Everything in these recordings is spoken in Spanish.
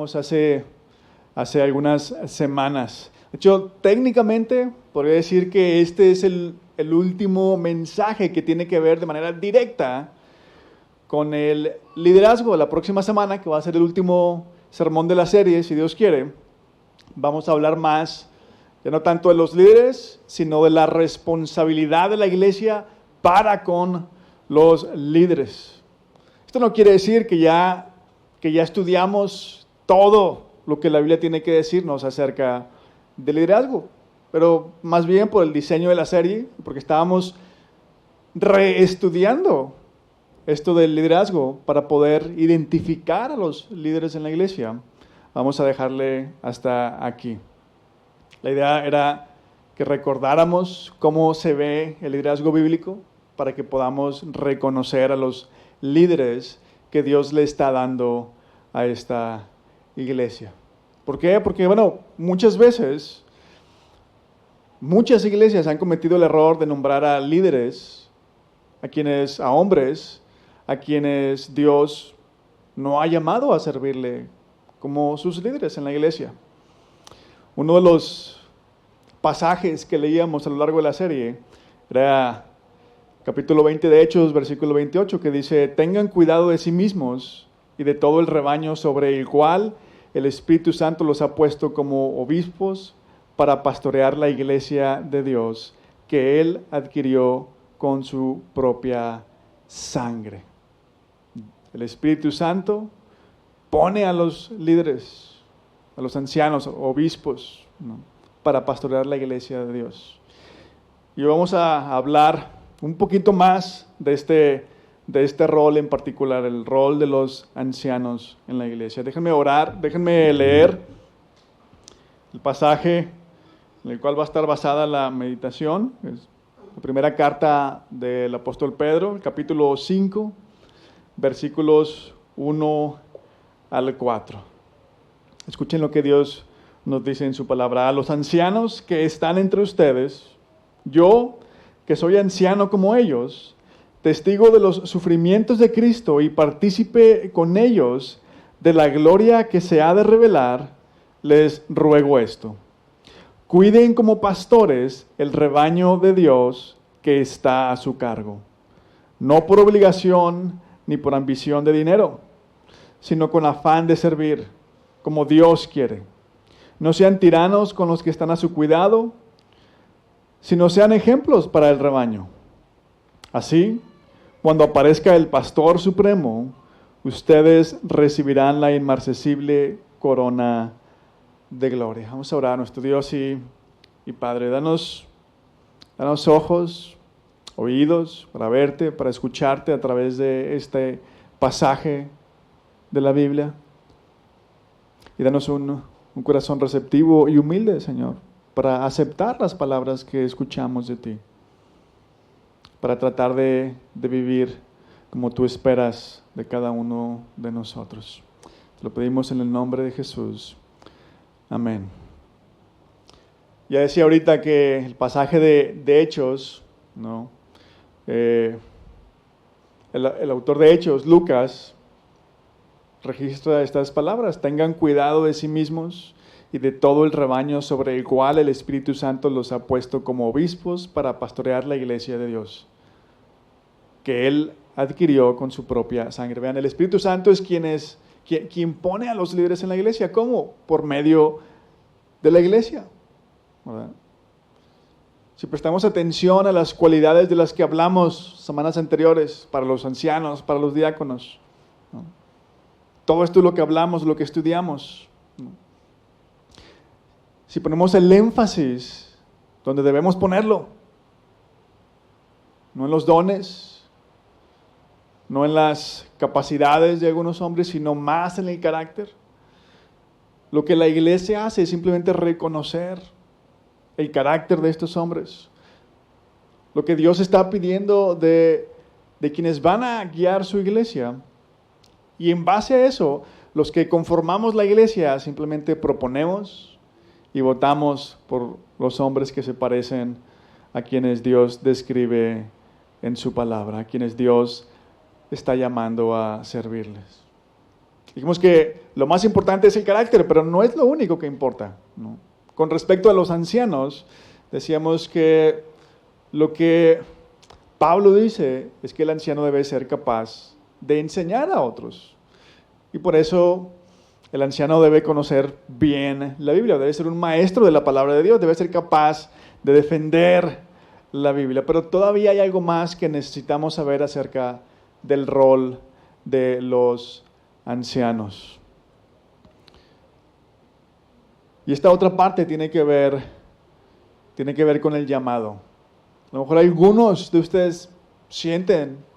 predicamos hace algunas semanas. De hecho, técnicamente podría decir que este es el último mensaje que tiene que ver de manera directa con el liderazgo. La próxima semana, que va a ser el último sermón de la serie, si Dios quiere, vamos a hablar más, ya no tanto de los líderes, sino de la responsabilidad de la iglesia para con los líderes. Esto no quiere decir que ya estudiamos todo lo que la Biblia tiene que decirnos acerca del liderazgo, pero más bien por el diseño de la serie, porque estábamos reestudiando esto del liderazgo para poder identificar a los líderes en la iglesia. Vamos a dejarle hasta aquí. La idea era que recordáramos cómo se ve el liderazgo bíblico para que podamos reconocer a los líderes que Dios le está dando a esta iglesia. ¿Por qué? Porque, muchas veces, muchas iglesias han cometido el error de nombrar a líderes, a hombres, a quienes Dios no ha llamado a servirle como sus líderes en la iglesia. Uno de los pasajes que leíamos a lo largo de la serie era capítulo 20 de Hechos, versículo 28, que dice: tengan cuidado de sí mismos y de todo el rebaño sobre el cual el Espíritu Santo los ha puesto como obispos para pastorear la iglesia de Dios, que Él adquirió con su propia sangre. El Espíritu Santo pone a los líderes, a los ancianos, obispos, ¿no?, para pastorear la iglesia de Dios. Y vamos a hablar un poquito más de este rol en particular, el rol de los ancianos en la iglesia. Déjenme orar, déjenme leer el pasaje en el cual va a estar basada la meditación. Es la primera carta del apóstol Pedro, el capítulo 5, versículos 1 al 4. Escuchen lo que Dios nos dice en su palabra. A los ancianos que están entre ustedes, yo, que soy anciano como ellos, testigo de los sufrimientos de Cristo y partícipe con ellos de la gloria que se ha de revelar, les ruego esto: cuiden como pastores el rebaño de Dios que está a su cargo, no por obligación ni por ambición de dinero, sino con afán de servir, como Dios quiere. No sean tiranos con los que están a su cuidado, sino sean ejemplos para el rebaño. Así, cuando aparezca el Pastor Supremo, ustedes recibirán la inmarcesible corona de gloria. Vamos a orar a nuestro Dios y Padre. Danos ojos, oídos para verte, para escucharte a través de este pasaje de la Biblia. Y danos un corazón receptivo y humilde, Señor, para aceptar las palabras que escuchamos de ti, para tratar de vivir como tú esperas de cada uno de nosotros. Te lo pedimos en el nombre de Jesús. Amén. Ya decía ahorita que el pasaje de Hechos, ¿no? El autor de Hechos, Lucas, registra estas palabras: tengan cuidado de sí mismos y de todo el rebaño sobre el cual el Espíritu Santo los ha puesto como obispos para pastorear la iglesia de Dios, que Él adquirió con su propia sangre. Vean, el Espíritu Santo es quien pone a los líderes en la iglesia. ¿Cómo? Por medio de la iglesia, ¿verdad? Si prestamos atención a las cualidades de las que hablamos semanas anteriores, para los ancianos, para los diáconos, ¿no?, todo esto es lo que hablamos, lo que estudiamos, ¿no? Si ponemos el énfasis donde debemos ponerlo, no en los dones, no en las capacidades de algunos hombres, sino más en el carácter, lo que la iglesia hace es simplemente reconocer el carácter de estos hombres. Lo que Dios está pidiendo de quienes van a guiar su iglesia. Y en base a eso, los que conformamos la iglesia simplemente proponemos y votamos por los hombres que se parecen a quienes Dios describe en su palabra, a quienes Dios está llamando a servirles. Dijimos que lo más importante es el carácter, pero no es lo único que importa, ¿no? Con respecto a los ancianos, decíamos que lo que Pablo dice es que el anciano debe ser capaz de enseñar a otros. Y por eso el anciano debe conocer bien la Biblia, debe ser un maestro de la palabra de Dios, debe ser capaz de defender la Biblia. Pero todavía hay algo más que necesitamos saber acerca del rol de los ancianos. Y esta otra parte tiene que ver con el llamado. A lo mejor algunos de ustedes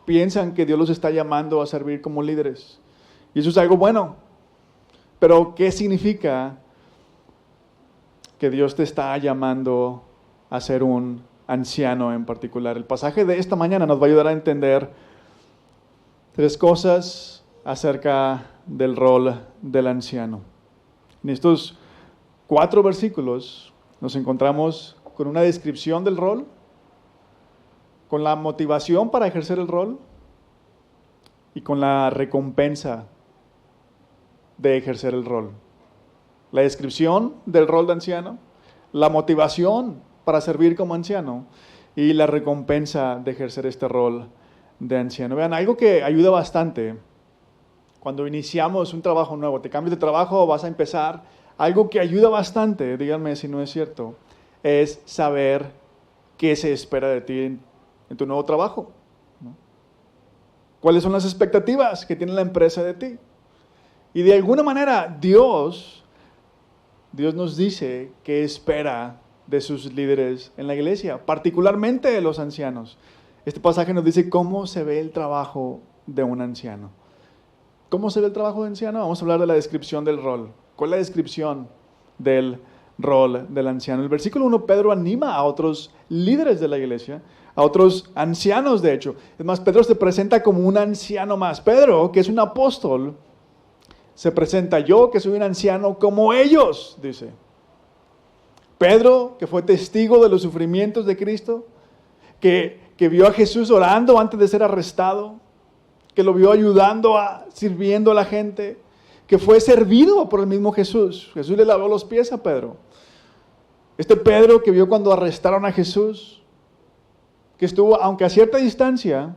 piensan que Dios los está llamando a servir como líderes. Y eso es algo bueno. Pero ¿qué significa que Dios te está llamando a ser un anciano en particular? El pasaje de esta mañana nos va a ayudar a entender 3 cosas acerca del rol del anciano. En estos 4 versículos nos encontramos con una descripción del rol, con la motivación para ejercer el rol y con la recompensa de ejercer el rol. La descripción del rol de anciano, la motivación para servir como anciano y la recompensa de ejercer este rol de anciano. Vean, algo que ayuda bastante cuando iniciamos un trabajo nuevo, te cambias de trabajo, vas a empezar, algo que ayuda bastante, díganme si no es cierto, es saber qué se espera de ti en tu nuevo trabajo, ¿no? ¿Cuáles son las expectativas que tiene la empresa de ti? Y de alguna manera Dios nos dice qué espera de sus líderes en la iglesia, particularmente de los ancianos. Este pasaje nos dice cómo se ve el trabajo de un anciano. ¿Cómo se ve el trabajo de anciano? Vamos a hablar de la descripción del rol. ¿Cuál es la descripción del rol del anciano? El versículo 1, Pedro anima a otros líderes de la iglesia, a otros ancianos de hecho. Es más, Pedro se presenta como un anciano más. Pedro, que es un apóstol, se presenta: yo que soy un anciano como ellos, dice. Pedro, que fue testigo de los sufrimientos de Cristo, que vio a Jesús orando antes de ser arrestado, que lo vio ayudando, sirviendo a la gente, que fue servido por el mismo Jesús. Jesús le lavó los pies a Pedro. Este Pedro que vio cuando arrestaron a Jesús, que estuvo, aunque a cierta distancia,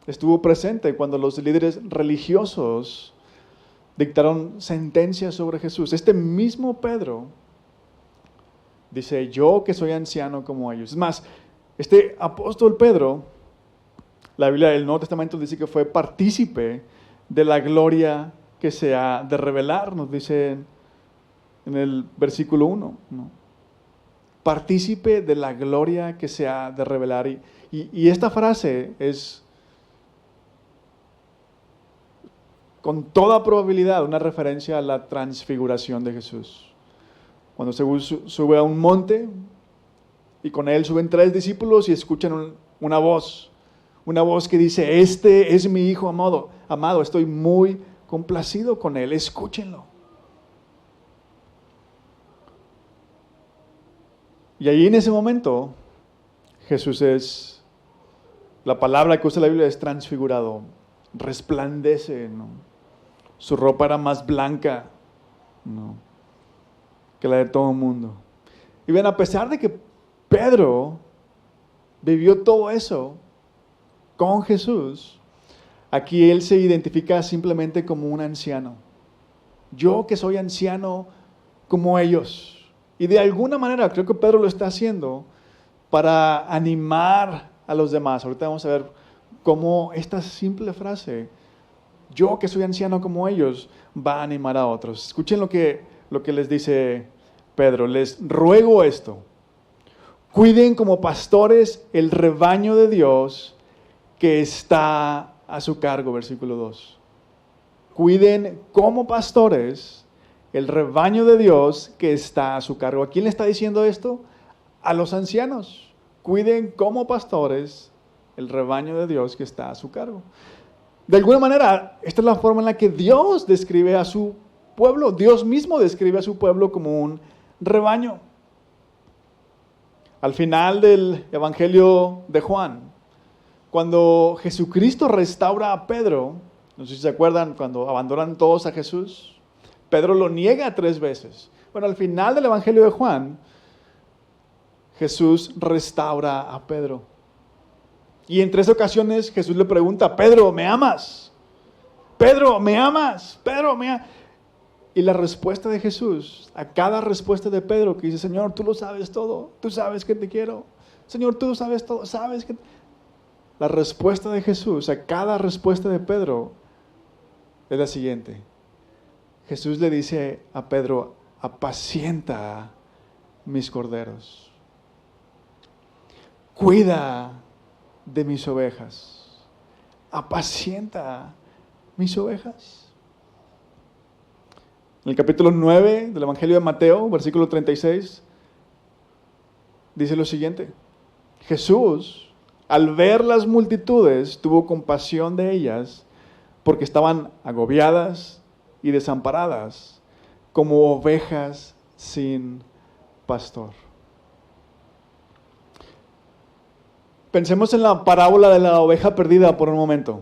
estuvo presente cuando los líderes religiosos dictaron sentencias sobre Jesús. Este mismo Pedro dice: yo que soy anciano como ellos. Es más, este apóstol Pedro, la Biblia del Nuevo Testamento dice que fue partícipe de la gloria que se ha de revelar, nos dice en el versículo 1, ¿no? Partícipe de la gloria que se ha de revelar. Y esta frase es con toda probabilidad una referencia a la transfiguración de Jesús. Cuando se sube a un monte y con él suben 3 discípulos y escuchan una voz que dice: este es mi hijo amado, estoy muy complacido con él, escúchenlo. Y ahí en ese momento Jesús la palabra que usa la Biblia es transfigurado, resplandece, ¿no? Su ropa era más blanca, ¿no?, que la de todo el mundo. Y ven, a pesar de que Pedro vivió todo eso con Jesús, aquí él se identifica simplemente como un anciano. Yo que soy anciano como ellos. Y de alguna manera creo que Pedro lo está haciendo para animar a los demás. Ahorita vamos a ver cómo esta simple frase, yo que soy anciano como ellos, va a animar a otros. Escuchen lo que les dice Pedro: les ruego esto, cuiden como pastores el rebaño de Dios que está a su cargo, versículo 2. Cuiden como pastores el rebaño de Dios que está a su cargo. ¿A quién le está diciendo esto? A los ancianos. Cuiden como pastores el rebaño de Dios que está a su cargo. De alguna manera, esta es la forma en la que Dios describe a su pueblo. Dios mismo describe a su pueblo como un rebaño. Al final del Evangelio de Juan, cuando Jesucristo restaura a Pedro, No sé si se acuerdan cuando abandonan todos a Jesús. Pedro lo niega 3 veces. Bueno, al final del Evangelio de Juan, Jesús restaura a Pedro. Y en 3 ocasiones Jesús le pregunta, Pedro, ¿me amas? Pedro, ¿me amas? Pedro, ¿me amas? Y la respuesta de Jesús, a cada respuesta de Pedro que dice, Señor, tú lo sabes todo, tú sabes que te quiero. Señor, tú sabes todo, sabes que... La respuesta de Jesús a cada respuesta de Pedro es la siguiente. Jesús le dice a Pedro, apacienta mis corderos. Cuida de mis ovejas. Apacienta mis ovejas. En el capítulo 9 del Evangelio de Mateo, versículo 36, dice lo siguiente. Jesús, al ver las multitudes, tuvo compasión de ellas porque estaban agobiadas y desamparadas como ovejas sin pastor. Pensemos en la parábola de la oveja perdida por un momento.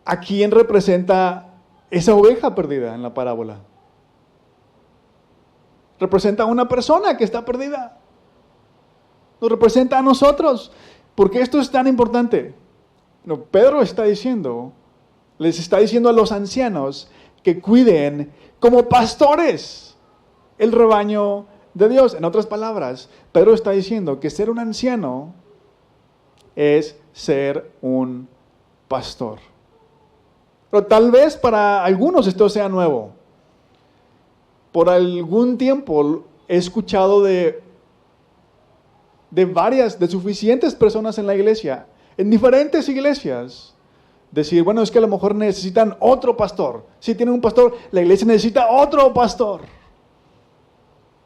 ¿A quién representa esa oveja perdida en la parábola? Representa a una persona que está perdida. Nos representa a nosotros. ¿Por qué esto es tan importante? No, Pedro está diciendo, les está diciendo a los ancianos que cuiden como pastores el rebaño de Dios. En otras palabras, Pedro está diciendo que ser un anciano es ser un pastor. Pero tal vez para algunos esto sea nuevo. Por algún tiempo he escuchado de suficientes personas en la iglesia, en diferentes iglesias, decir, bueno, es que a lo mejor necesitan otro pastor. Si tienen un pastor, la iglesia necesita otro pastor.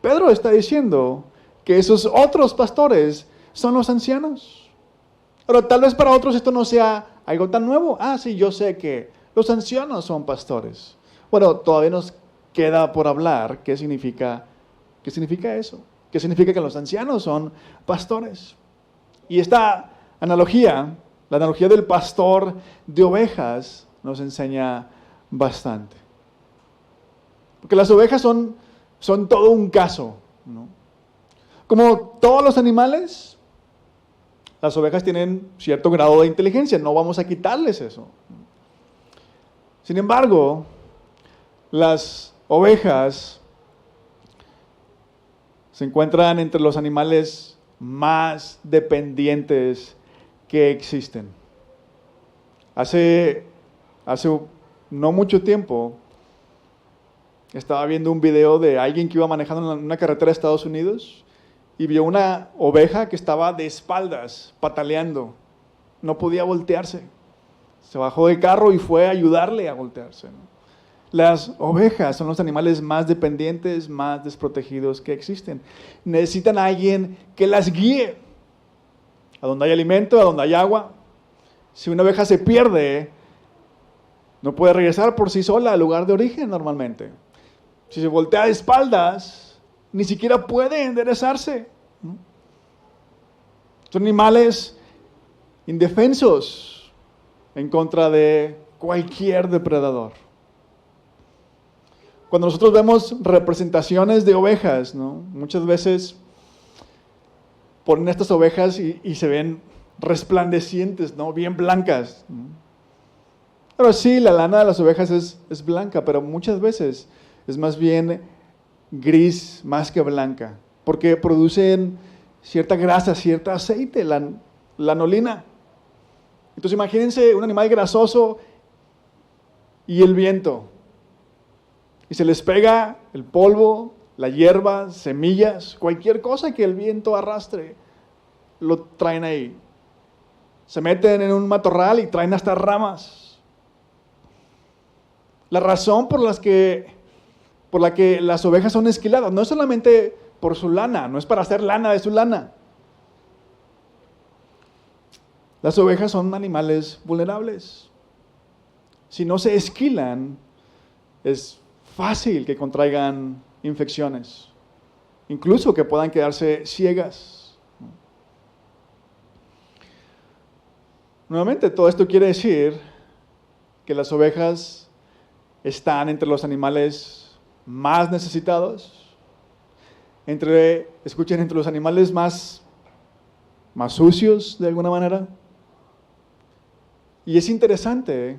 Pedro está diciendo que esos otros pastores son los ancianos. Pero tal vez para otros esto no sea algo tan nuevo. Sí, yo sé que los ancianos son pastores. Bueno, todavía nos queda por hablar qué significa eso. ¿Qué significa que los ancianos son pastores? Y esta analogía, la analogía del pastor de ovejas, nos enseña bastante. Porque las ovejas son todo un caso, ¿no? Como todos los animales, las ovejas tienen cierto grado de inteligencia, no vamos a quitarles eso. Sin embargo, las ovejas se encuentran entre los animales más dependientes que existen. Hace no mucho tiempo estaba viendo un video de alguien que iba manejando en una carretera de Estados Unidos y vio una oveja que estaba de espaldas, pataleando. No podía voltearse. Se bajó del carro y fue a ayudarle a voltearse, ¿no? Las ovejas son los animales más dependientes, más desprotegidos que existen. Necesitan a alguien que las guíe a donde hay alimento, a donde hay agua. Si una oveja se pierde, no puede regresar por sí sola al lugar de origen normalmente. Si se voltea de espaldas, ni siquiera puede enderezarse. Son animales indefensos en contra de cualquier depredador. Cuando nosotros vemos representaciones de ovejas, ¿no? Muchas veces ponen estas ovejas y se ven resplandecientes, ¿no? Bien blancas, ¿no? Pero sí, la lana de las ovejas es blanca, pero muchas veces es más bien gris más que blanca, porque producen cierta grasa, cierto aceite, lanolina. Entonces imagínense un animal grasoso y el viento. Y se les pega el polvo, la hierba, semillas, cualquier cosa que el viento arrastre, lo traen ahí. Se meten en un matorral y traen hasta ramas. La razón por la que las ovejas son esquiladas no es solamente por su lana, no es para hacer lana de su lana. Las ovejas son animales vulnerables. Si no se esquilan, es fácil que contraigan infecciones, incluso que puedan quedarse ciegas. Nuevamente, todo esto quiere decir que las ovejas están entre los animales más necesitados, escuchen, entre los animales más sucios de alguna manera. Y es interesante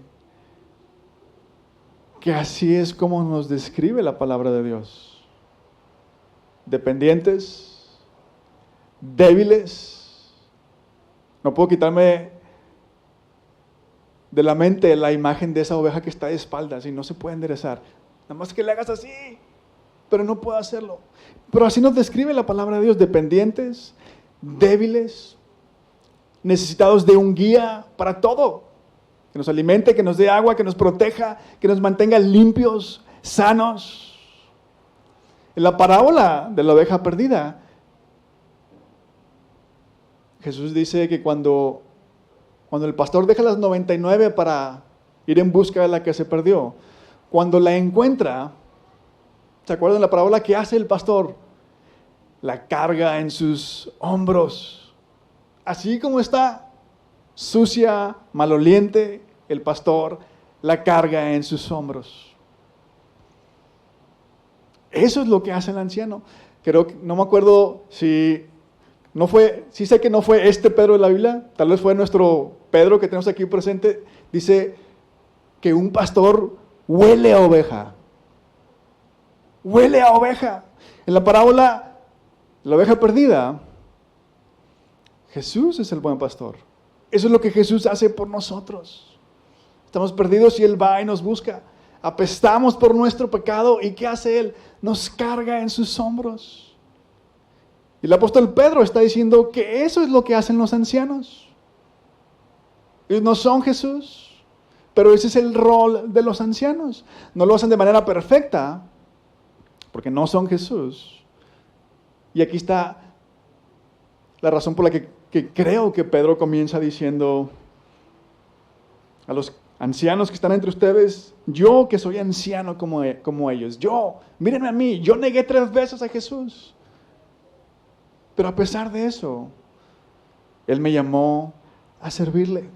que así es como nos describe la palabra de Dios. Dependientes, débiles. No puedo quitarme de la mente la imagen de esa oveja que está de espaldas y no se puede enderezar. Nada más que le hagas así, pero no puedo hacerlo. Pero así nos describe la palabra de Dios: dependientes, débiles, necesitados de un guía para todo. Que nos alimente, que nos dé agua, que nos proteja, que nos mantenga limpios, sanos. En la parábola de la oveja perdida, Jesús dice que cuando el pastor deja las 99 para ir en busca de la que se perdió, cuando la encuentra, ¿se acuerdan de la parábola? ¿Qué hace el pastor? La carga en sus hombros. Así como está, sucia, maloliente, el pastor la carga en sus hombros. Eso es lo que hace el anciano. Creo que, no me acuerdo si sé que no fue este Pedro de la Biblia, tal vez fue nuestro Pedro que tenemos aquí presente. Dice que un pastor huele a oveja. Huele a oveja. En la parábola, la oveja perdida, Jesús es el buen pastor. Eso es lo que Jesús hace por nosotros. Estamos perdidos y Él va y nos busca. Apestamos por nuestro pecado y ¿qué hace Él? Nos carga en sus hombros. Y el apóstol Pedro está diciendo que eso es lo que hacen los ancianos. Ellos no son Jesús, pero ese es el rol de los ancianos. No lo hacen de manera perfecta, porque no son Jesús. Y aquí está la razón por la que creo que Pedro comienza diciendo a los ancianos que están entre ustedes: yo que soy anciano como ellos, mírenme a mí, yo negué 3 veces a Jesús. Pero a pesar de eso, Él me llamó a servirle.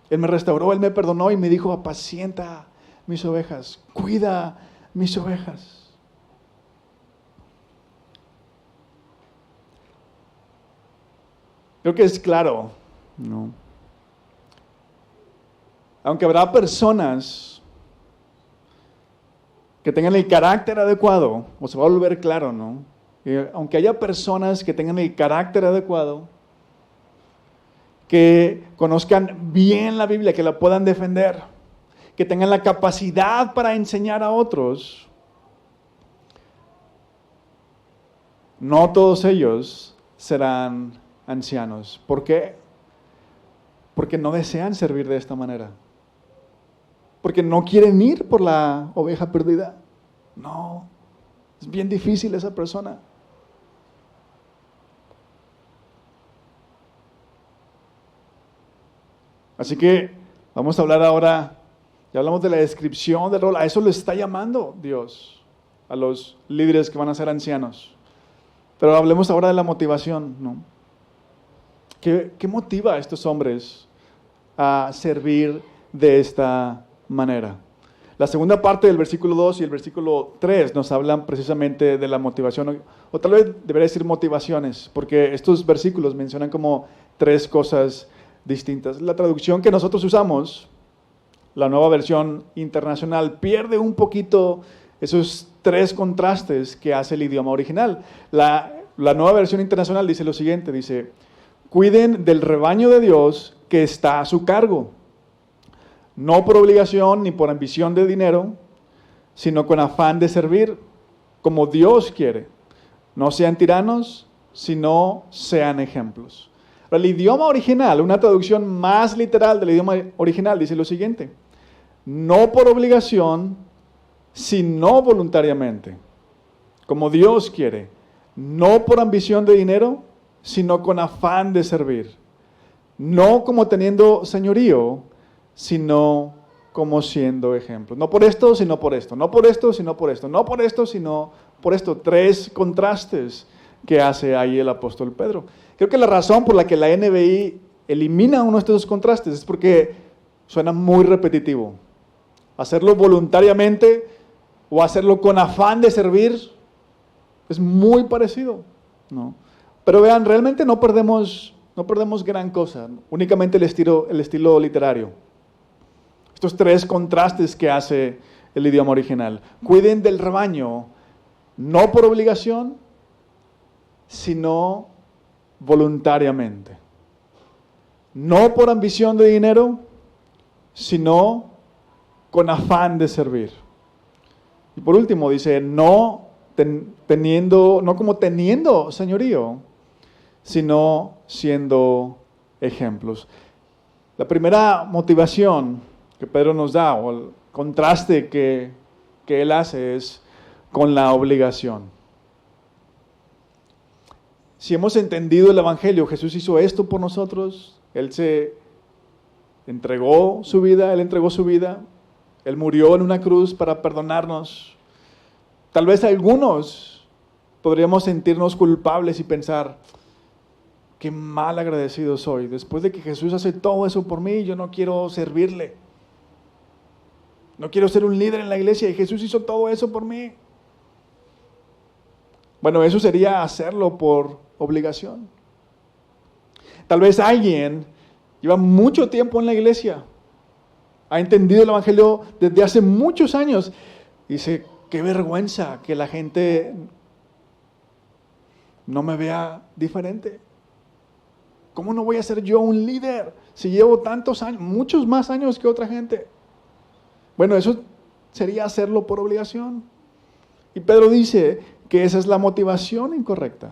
Él me restauró, Él me perdonó y me dijo: apacienta mis ovejas, cuida mis ovejas. Creo que es claro, ¿no? Aunque habrá personas que tengan el carácter adecuado, o se va a volver claro, ¿no? Aunque haya personas que tengan el carácter adecuado, que conozcan bien la Biblia, que la puedan defender, que tengan la capacidad para enseñar a otros, no todos ellos serán ancianos. ¿Por qué? Porque no desean servir de esta manera. Porque no quieren ir por la oveja perdida. No, es bien difícil esa persona. Así que vamos a hablar ahora, ya hablamos de la descripción del rol, a eso les está llamando Dios, a los líderes que van a ser ancianos. Pero hablemos ahora de la motivación, ¿no? ¿Qué motiva a estos hombres a servir de esta manera? La segunda parte del versículo 2 y el versículo 3 nos hablan precisamente de la motivación, o tal vez debería decir motivaciones, porque estos versículos mencionan como 3 cosas distintas. La traducción que nosotros usamos, la Nueva Versión Internacional, pierde un poquito esos 3 contrastes que hace el idioma original. La Nueva Versión Internacional dice lo siguiente, dice: cuiden del rebaño de Dios que está a su cargo, no por obligación ni por ambición de dinero, sino con afán de servir, como Dios quiere. No sean tiranos, sino sean ejemplos. El idioma original, una traducción más literal del idioma original, dice lo siguiente: no por obligación, sino voluntariamente, como Dios quiere, no por ambición de dinero, sino con afán de servir, no como teniendo señorío, sino como siendo ejemplo. No por esto, sino por esto, no por esto, sino por esto, no por esto, sino por esto. 3 contrastes que hace ahí el apóstol Pedro. Creo que la razón por la que la NBI elimina uno de estos contrastes es porque suena muy repetitivo. Hacerlo voluntariamente o hacerlo con afán de servir es muy parecido, ¿no? Pero vean, realmente no perdemos gran cosa, únicamente el estilo literario. Estos tres contrastes que hace el idioma original. Cuiden del rebaño, no por obligación, sino voluntariamente. No por ambición de dinero, sino con afán de servir. Y por último dice, no como teniendo señorío, sino siendo ejemplos. La primera motivación que Pedro nos da, o el contraste que él hace, es con la obligación. Si hemos entendido el Evangelio, Jesús hizo esto por nosotros, Él entregó su vida, Él murió en una cruz para perdonarnos. Tal vez algunos podríamos sentirnos culpables y pensar, qué mal agradecido soy. Después de que Jesús hace todo eso por mí, yo no quiero servirle. No quiero ser un líder en la iglesia y Jesús hizo todo eso por mí. Bueno, eso sería hacerlo por obligación. Tal vez alguien lleva mucho tiempo en la iglesia, ha entendido el Evangelio desde hace muchos años y dice, qué vergüenza que la gente no me vea diferente. ¿Cómo no voy a ser yo un líder si llevo tantos años, muchos más años que otra gente? Bueno, eso sería hacerlo por obligación. Y Pedro dice que esa es la motivación incorrecta.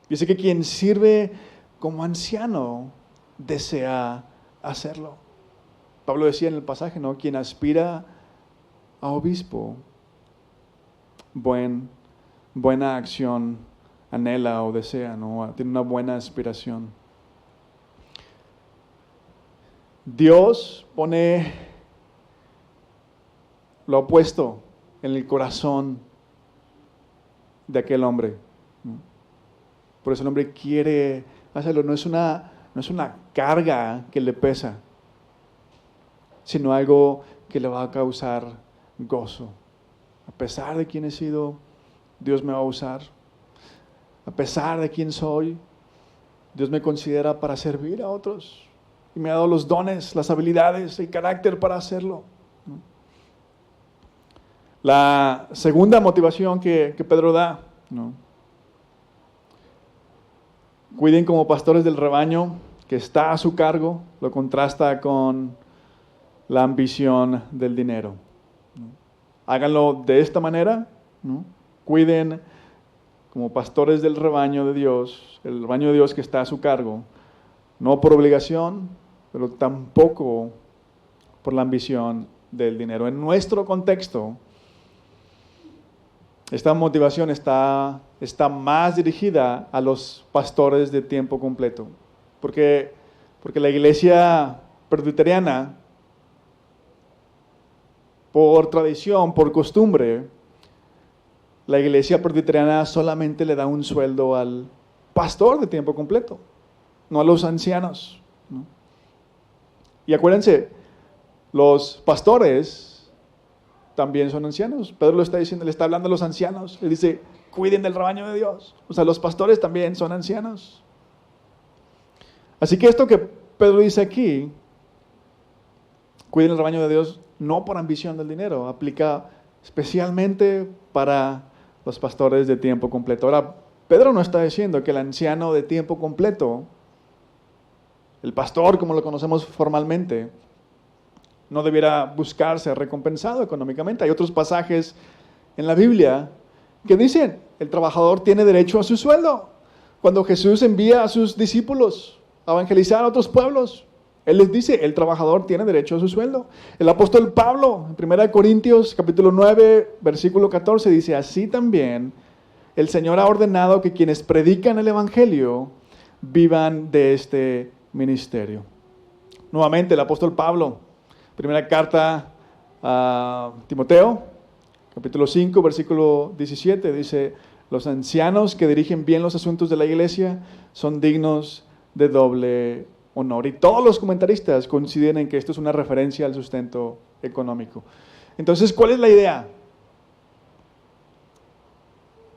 Dice que quien sirve como anciano desea hacerlo. Pablo decía en el pasaje, ¿no? Quien aspira a obispo, buena acción anhela o desea, ¿no? Tiene una buena aspiración. Dios pone lo opuesto en el corazón de aquel hombre, ¿no? Por eso el hombre quiere hacerlo. No es una carga que le pesa, sino algo que le va a causar gozo. A pesar de quién he sido, Dios me va a usar. A pesar de quién soy, Dios me considera para servir a otros. Y me ha dado los dones, las habilidades, el carácter para hacerlo. La segunda motivación que Pedro da, ¿no? Cuiden como pastores del rebaño que está a su cargo, lo contrasta con la ambición del dinero. Háganlo de esta manera, ¿no? Cuiden como pastores del rebaño de Dios, el rebaño de Dios que está a su cargo, no por obligación, pero tampoco por la ambición del dinero. En nuestro contexto, esta motivación está más dirigida a los pastores de tiempo completo, porque la iglesia presbiteriana, por tradición, por costumbre, la iglesia presbiteriana solamente le da un sueldo al pastor de tiempo completo, no a los ancianos, ¿no? Y acuérdense, los pastores también son ancianos. Pedro lo está diciendo, le está hablando a los ancianos. Le dice, cuiden del rebaño de Dios. O sea, los pastores también son ancianos. Así que esto que Pedro dice aquí, cuiden el rebaño de Dios, no por ambición del dinero, aplica especialmente para los pastores de tiempo completo. Ahora, Pedro no está diciendo que el anciano de tiempo completo, el pastor como lo conocemos formalmente, no debiera buscarse recompensado económicamente. Hay otros pasajes en la Biblia que dicen, el trabajador tiene derecho a su sueldo. Cuando Jesús envía a sus discípulos a evangelizar a otros pueblos, Él les dice, el trabajador tiene derecho a su sueldo. El apóstol Pablo, en 1 Corintios capítulo 9, versículo 14, dice, así también el Señor ha ordenado que quienes predican el evangelio vivan de este ministerio. Nuevamente el apóstol Pablo, primera carta a Timoteo, capítulo 5, versículo 17, dice, los ancianos que dirigen bien los asuntos de la iglesia son dignos de doble honor. Y todos los comentaristas coinciden en que esto es una referencia al sustento económico. Entonces, ¿cuál es la idea?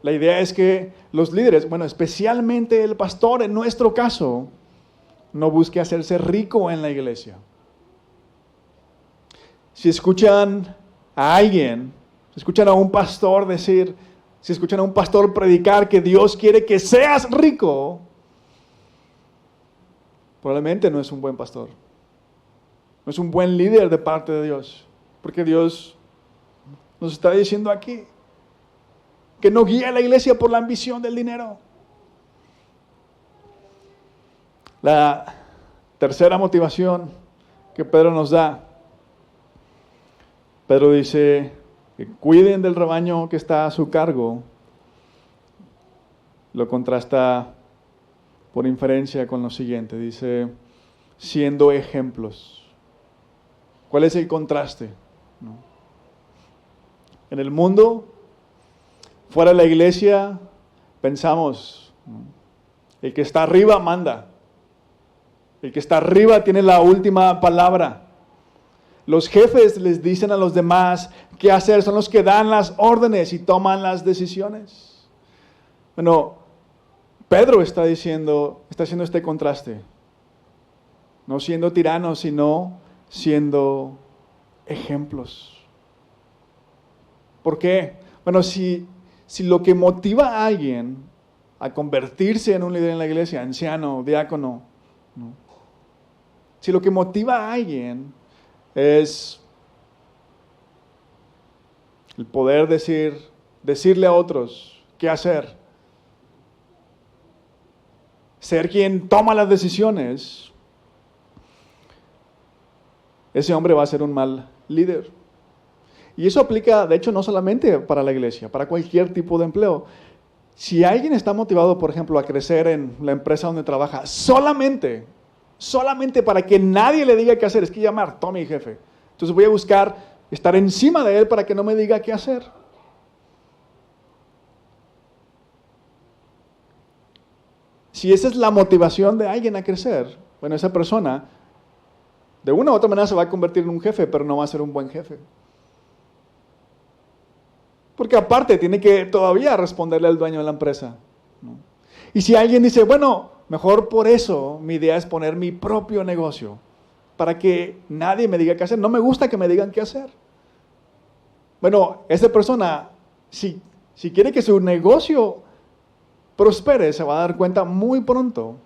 La idea es que los líderes, bueno, especialmente el pastor en nuestro caso, no busque hacerse rico en la iglesia. Si escuchan a alguien, si escuchan a un pastor decir, si escuchan a un pastor predicar que Dios quiere que seas rico, probablemente no es un buen pastor. No es un buen líder de parte de Dios. Porque Dios nos está diciendo aquí que no guía a la iglesia por la ambición del dinero. La tercera motivación que Pedro nos da, Pedro dice que cuiden del rebaño que está a su cargo. Lo contrasta por inferencia con lo siguiente, dice, siendo ejemplos. ¿Cuál es el contraste? ¿No? En el mundo, fuera de la iglesia, pensamos, ¿no? El que está arriba manda. El que está arriba tiene la última palabra. Los jefes les dicen a los demás qué hacer, son los que dan las órdenes y toman las decisiones. Bueno, Pedro está haciendo este contraste. No siendo tiranos, sino siendo ejemplos. ¿Por qué? Bueno, si lo que motiva a alguien a convertirse en un líder en la iglesia, anciano, diácono, ¿no? Si lo que motiva a alguien es el poder decirle a otros qué hacer, ser quien toma las decisiones, ese hombre va a ser un mal líder. Y eso aplica, de hecho, no solamente para la iglesia, para cualquier tipo de empleo. Si alguien está motivado, por ejemplo, a crecer en la empresa donde trabaja, solamente para que nadie le diga qué hacer, es que llamar, tome mi jefe. Entonces voy a buscar estar encima de él para que no me diga qué hacer. Si esa es la motivación de alguien a crecer, bueno, esa persona de una u otra manera se va a convertir en un jefe, pero no va a ser un buen jefe. Porque aparte tiene que todavía responderle al dueño de la empresa, ¿no? Y si alguien dice, bueno, mejor por eso mi idea es poner mi propio negocio, para que nadie me diga qué hacer. No me gusta que me digan qué hacer. Bueno, esa persona, si quiere que su negocio prospere, se va a dar cuenta muy pronto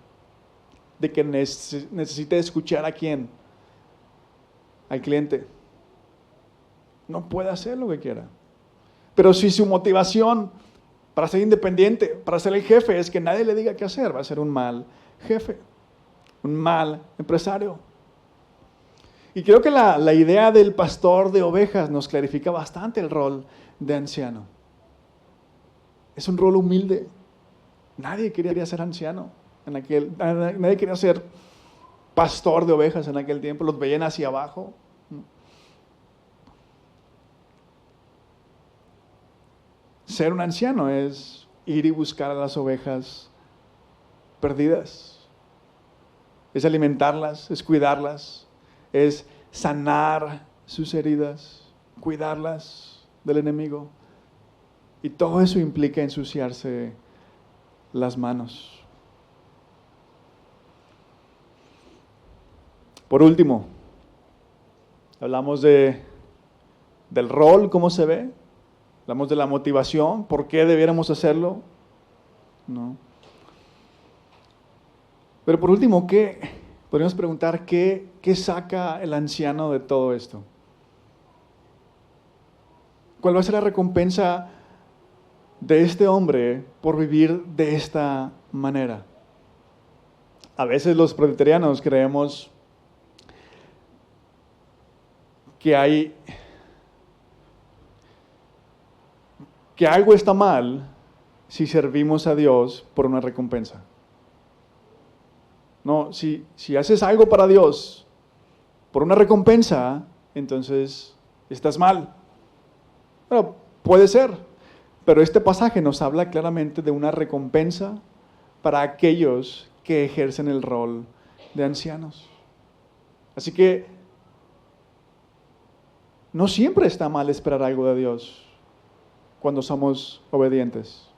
de que necesita escuchar a quién, al cliente. No puede hacer lo que quiera. Pero si su motivación para ser independiente, para ser el jefe, es que nadie le diga qué hacer, va a ser un mal jefe, un mal empresario. Y creo que la idea del pastor de ovejas nos clarifica bastante el rol de anciano. Es un rol humilde. Nadie quería ser anciano nadie quería ser pastor de ovejas en aquel tiempo, los veían hacia abajo. Ser un anciano es ir y buscar a las ovejas perdidas. Es alimentarlas, es cuidarlas, es sanar sus heridas, cuidarlas del enemigo. Y todo eso implica ensuciarse las manos. Por último, hablamos del rol, cómo se ve. Hablamos de la motivación, por qué debiéramos hacerlo, ¿no? Pero por último, podríamos preguntar, ¿qué saca el anciano de todo esto? ¿Cuál va a ser la recompensa de este hombre por vivir de esta manera? A veces los presbiterianos creemos que algo está mal si servimos a Dios por una recompensa. No, si haces algo para Dios por una recompensa, entonces estás mal. Bueno, puede ser, pero este pasaje nos habla claramente de una recompensa para aquellos que ejercen el rol de ancianos. Así que no siempre está mal esperar algo de Dios cuando somos obedientes.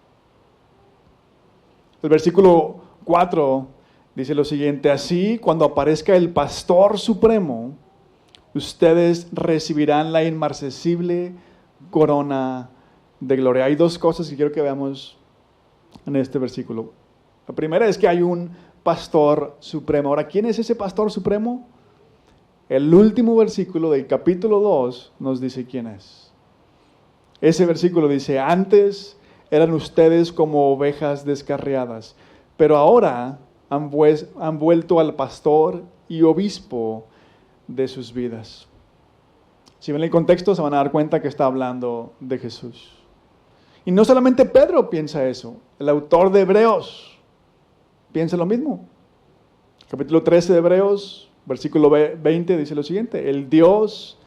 El versículo 4 dice lo siguiente: así, cuando aparezca el Pastor Supremo, ustedes recibirán la inmarcesible corona de gloria. Hay dos cosas que quiero que veamos en este versículo. La primera es que hay un Pastor Supremo. Ahora, ¿quién es ese Pastor Supremo? El último versículo del capítulo 2 nos dice quién es. Ese versículo dice: antes eran ustedes como ovejas descarriadas, pero ahora han vuelto al pastor y obispo de sus vidas. Si ven el contexto, se van a dar cuenta que está hablando de Jesús. Y no solamente Pedro piensa eso, el autor de Hebreos piensa lo mismo. Capítulo 13 de Hebreos, versículo 20 dice lo siguiente: el Dios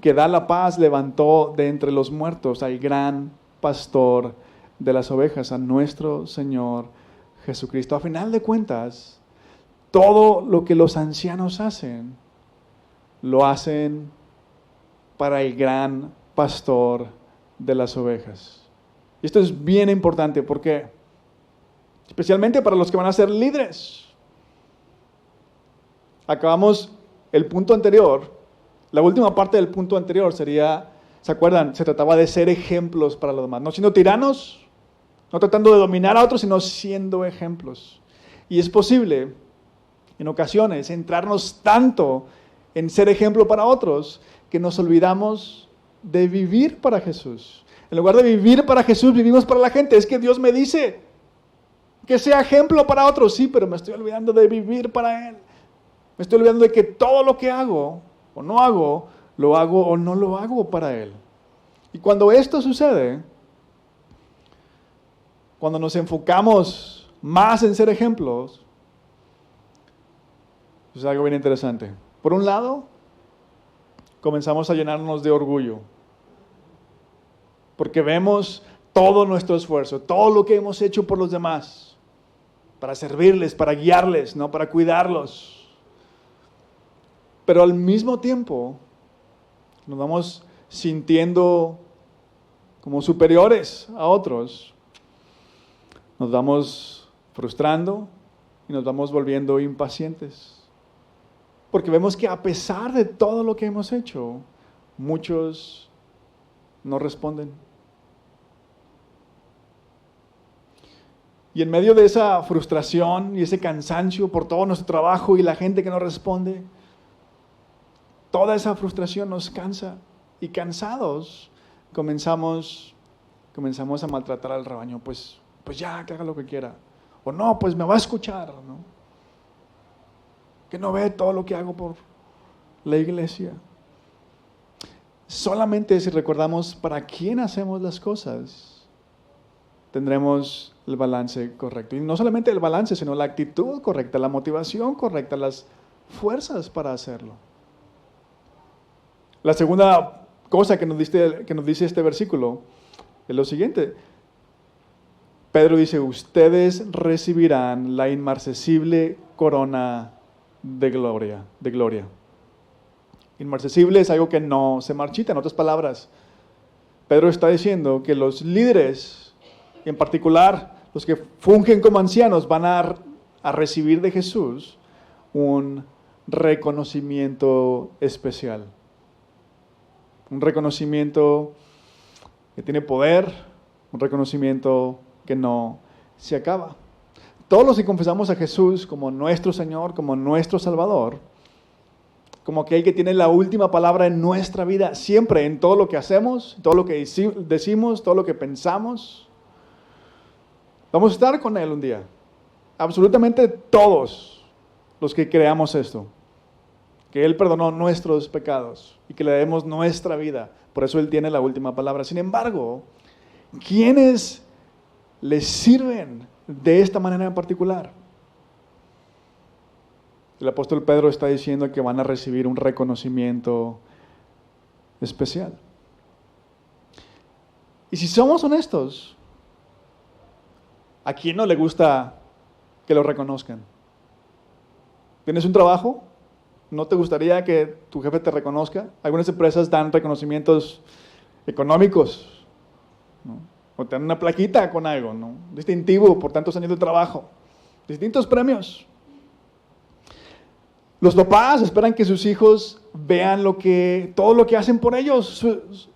que da la paz levantó de entre los muertos al gran pastor de las ovejas, a nuestro Señor Jesucristo. A final de cuentas, todo lo que los ancianos hacen, lo hacen para el gran pastor de las ovejas. Y esto es bien importante porque, especialmente para los que van a ser líderes. Acabamos el punto anterior, la última parte del punto anterior sería, ¿se acuerdan? Se trataba de ser ejemplos para los demás, no siendo tiranos, no tratando de dominar a otros, sino siendo ejemplos. Y es posible, en ocasiones, centrarnos tanto en ser ejemplo para otros, que nos olvidamos de vivir para Jesús. En lugar de vivir para Jesús, vivimos para la gente. Es que Dios me dice que sea ejemplo para otros, sí, pero me estoy olvidando de vivir para Él. Me estoy olvidando de que todo lo que hago o no hago, lo hago o no lo hago para Él. Y cuando esto sucede, cuando nos enfocamos más en ser ejemplos, es algo bien interesante. Por un lado, comenzamos a llenarnos de orgullo, porque vemos todo nuestro esfuerzo, todo lo que hemos hecho por los demás, para servirles, para guiarles, ¿no? Para cuidarlos. Pero al mismo tiempo, nos vamos sintiendo como superiores a otros, nos vamos frustrando y nos vamos volviendo impacientes. Porque vemos que a pesar de todo lo que hemos hecho, muchos no responden. Y en medio de esa frustración y ese cansancio por todo nuestro trabajo y la gente que no responde, toda esa frustración nos cansa. Y cansados comenzamos a maltratar al rebaño. Pues ya, que haga lo que quiera. O no, pues me va a escuchar, ¿no? Que no ve todo lo que hago por la iglesia. Solamente si recordamos para quién hacemos las cosas, tendremos el balance correcto. Y no solamente el balance, sino la actitud correcta, la motivación correcta, las fuerzas para hacerlo. La segunda cosa que nos dice este versículo es lo siguiente. Pedro dice: ustedes recibirán la inmarcesible corona de gloria. Inmarcesible es algo que no se marchita. En otras palabras, Pedro está diciendo que los líderes, en particular los que fungen como ancianos, van a recibir de Jesús un reconocimiento especial. Un reconocimiento que tiene poder, un reconocimiento que no se acaba. Todos los que confesamos a Jesús como nuestro Señor, como nuestro Salvador, como aquel que tiene la última palabra en nuestra vida, siempre, en todo lo que hacemos, todo lo que decimos, todo lo que pensamos, vamos a estar con Él un día. Absolutamente todos los que creamos esto, que Él perdonó nuestros pecados y que le demos nuestra vida. Por eso Él tiene la última palabra. Sin embargo, ¿quiénes le sirven de esta manera en particular? El apóstol Pedro está diciendo que van a recibir un reconocimiento especial. Y si somos honestos, ¿a quién no le gusta que lo reconozcan? ¿Tienes un trabajo? ¿No te gustaría que tu jefe te reconozca? Algunas empresas dan reconocimientos económicos, ¿no? O te dan una plaquita con algo, ¿no? Distintivo por tantos años de trabajo. Distintos premios. Los papás esperan que sus hijos vean todo lo que hacen por ellos,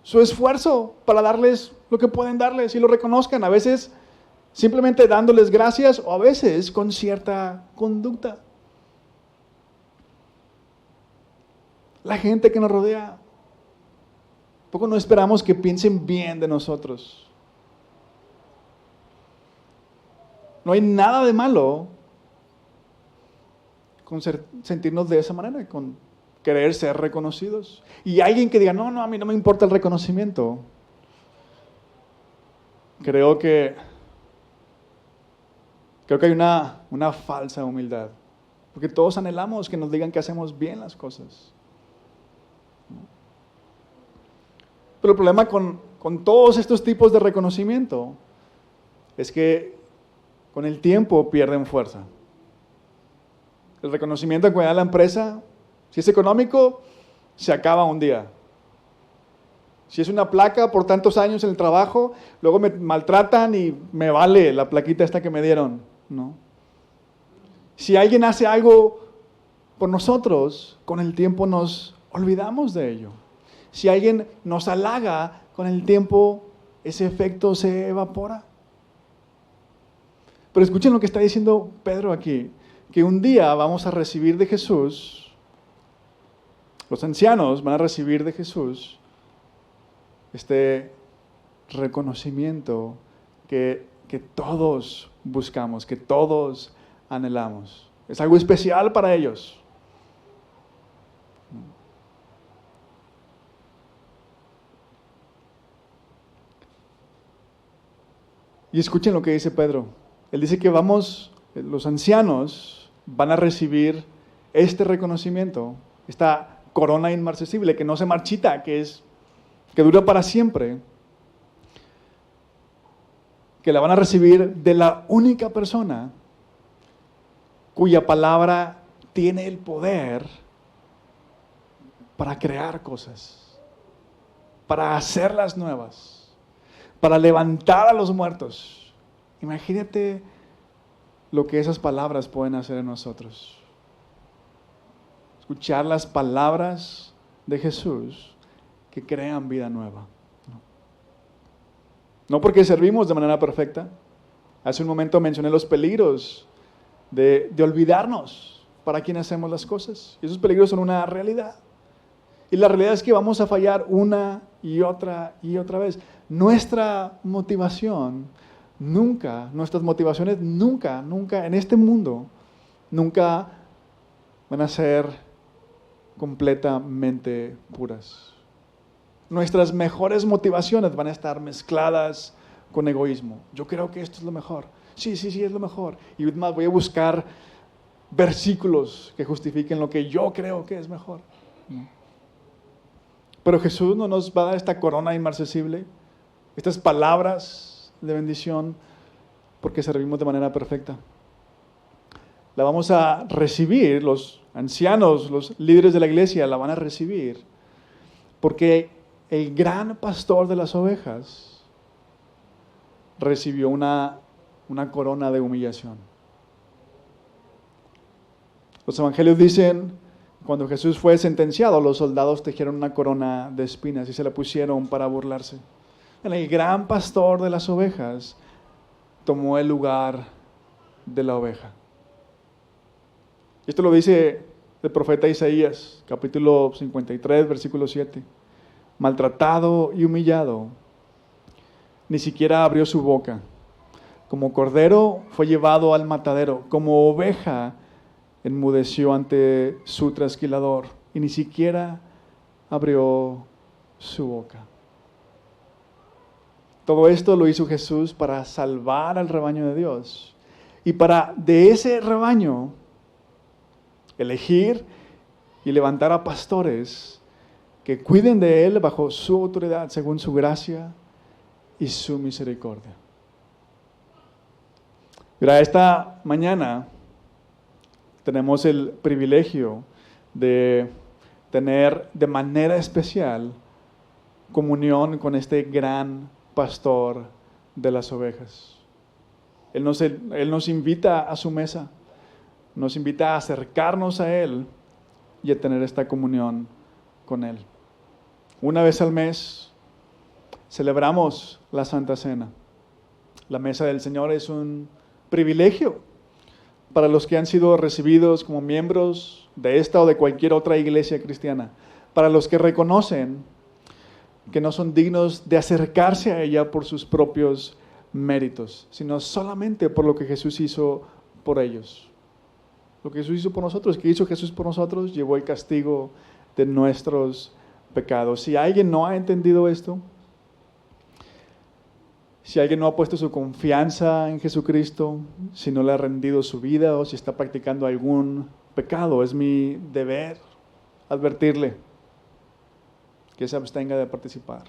su esfuerzo para darles lo que pueden darles y lo reconozcan. A veces simplemente dándoles gracias o a veces con cierta conducta. La gente que nos rodea, poco no esperamos que piensen bien de nosotros. No hay nada de malo con sentirnos de esa manera, con querer ser reconocidos. Y alguien que diga, no, a mí no me importa el reconocimiento. Creo que hay una falsa humildad. Porque todos anhelamos que nos digan que hacemos bien las cosas. Pero el problema con todos estos tipos de reconocimiento es que con el tiempo pierden fuerza. El reconocimiento que da la empresa, si es económico, se acaba un día. Si es una placa por tantos años en el trabajo, luego me maltratan y me vale la plaquita esta que me dieron, ¿no? Si alguien hace algo por nosotros, con el tiempo nos olvidamos de ello. Si alguien nos halaga, con el tiempo ese efecto se evapora. Pero escuchen lo que está diciendo Pedro aquí, que un día vamos a recibir de Jesús, los ancianos van a recibir de Jesús este reconocimiento que todos buscamos, que todos anhelamos. Es algo especial para ellos. Y escuchen lo que dice Pedro. Él dice que los ancianos van a recibir este reconocimiento, esta corona inmarcesible que no se marchita, que dura para siempre, que la van a recibir de la única persona cuya palabra tiene el poder para crear cosas, para hacerlas nuevas, para levantar a los muertos. Imagínate lo que esas palabras pueden hacer en nosotros. Escuchar las palabras de Jesús que crean vida nueva. No porque servimos de manera perfecta. Hace un momento mencioné los peligros de olvidarnos para quién hacemos las cosas. Y esos peligros son una realidad. Y la realidad es que vamos a fallar una y otra vez. Nuestra motivación nuestras motivaciones nunca en este mundo, nunca van a ser completamente puras. Nuestras mejores motivaciones van a estar mezcladas con egoísmo. Yo creo que esto es lo mejor. Sí, es lo mejor. Y más voy a buscar versículos que justifiquen lo que yo creo que es mejor. Pero Jesús no nos va a dar esta corona inmarcesible, estas palabras de bendición, porque servimos de manera perfecta. La vamos a recibir, los ancianos, los líderes de la iglesia la van a recibir, porque el gran pastor de las ovejas recibió una corona de humillación. Los evangelios dicen, cuando Jesús fue sentenciado, los soldados tejieron una corona de espinas y se la pusieron para burlarse. El gran pastor de las ovejas tomó el lugar de la oveja. Esto lo dice el profeta Isaías, capítulo 53, versículo 7. Maltratado y humillado, ni siquiera abrió su boca. Como cordero fue llevado al matadero, como oveja enmudeció ante su trasquilador, y ni siquiera abrió su boca. Todo esto lo hizo Jesús para salvar al rebaño de Dios y para de ese rebaño elegir y levantar a pastores que cuiden de él bajo su autoridad según su gracia y su misericordia. Mira, esta mañana tenemos el privilegio de tener de manera especial comunión con este gran pastor de las ovejas. Él nos invita a su mesa, nos invita a acercarnos a Él y a tener esta comunión con Él. Una vez al mes celebramos la Santa Cena. La mesa del Señor es un privilegio para los que han sido recibidos como miembros de esta o de cualquier otra iglesia cristiana, para los que reconocen que no son dignos de acercarse a ella por sus propios méritos, sino solamente por lo que Jesús hizo por ellos. Lo que Jesús hizo por nosotros, que hizo Jesús por nosotros, llevó el castigo de nuestros pecados. Si alguien no ha entendido esto, si alguien no ha puesto su confianza en Jesucristo, si no le ha rendido su vida o si está practicando algún pecado, es mi deber advertirle que se abstenga de participar.